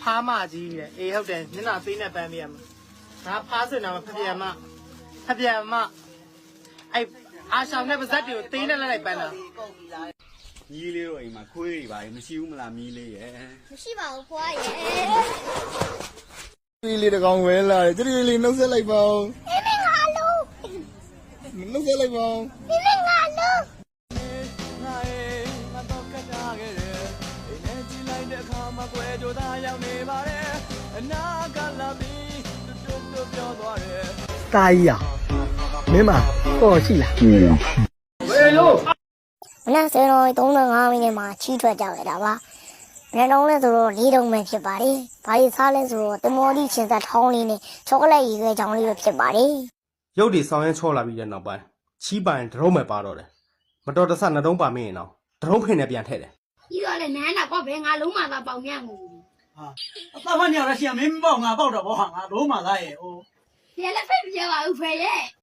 ဖားမကြီးတဲ့အေးဟုတ်တယ်မျက်နှာသေးနဲ့ပန်းပြရမှာဒါဖားစင်တာဖပြမအဲ့အာရှောင်းနဲ့ပါဇက်တွေကိုသေးနဲ့လိုက်ပန်းတာ မြီးလေးတို့အိမ်မှာခွေးတွေပါမရှိဘူးမလားမြီးလေးရဲ့ မရှိပါဘူးဖွားရဲ့ ဒီလေးတကောင်ဝဲလာတယ်ကျရီလေးနှုတ်ဆက်လိုက်ပါဦး မင်းငါလို့ နှုတ်ဆက်လိုက်ပါဦး မင်းငါလို့ ငါတော့ကတာခဲ့တယ်အိမ်နဲ့ကြည့်လိုက်တဲ့အခါမှာကွယ်ကြိုသားရောက်နေပါတယ်အနာကလာပြီးတွတ်ပြောသွားတယ် တာကြီးอ่ะမင်းမပေါ်ရှိလား ဝေလို့ မနက်7:35မိနစ်မှာချီးထွက်ကြရတာပါမနေ့တုန်းလဲဆိုတော့၄တုံးပဲဖြစ်ပါတယ်ဘာကြီးစားလဲဆိုတော့တမော်ဒီချင်းသက်ထောင်းလေးနဲ့ချောကလက်ရည်ခဲချောင်းလေးပဲဖြစ်ပါတယ် ရုပ်တွေဆောင်းရင်ချောလာပြီးတဲ့နောက်ပိုင်းချီးပိုင်ဒရုံးမဲ့ပါတော့တယ်မတော်တဆနှတုံးပါမင်းရင်တော့ဒရုံးဖင်နဲ့ပြန်ထည့်တယ် ကြီးတော့လေနန်းတာပေါ့ဘယ်ငါလုံးမသာပေါင်မြတ်ကို အသားမညောင်ရရှိရင်မင်းပေါက်ငါပေါက်တော့ဘောဟာငါလုံးမသားရဲ့ဟို ဒီလည်းဖိတ်ပြကြပါဦးဖေရဲ့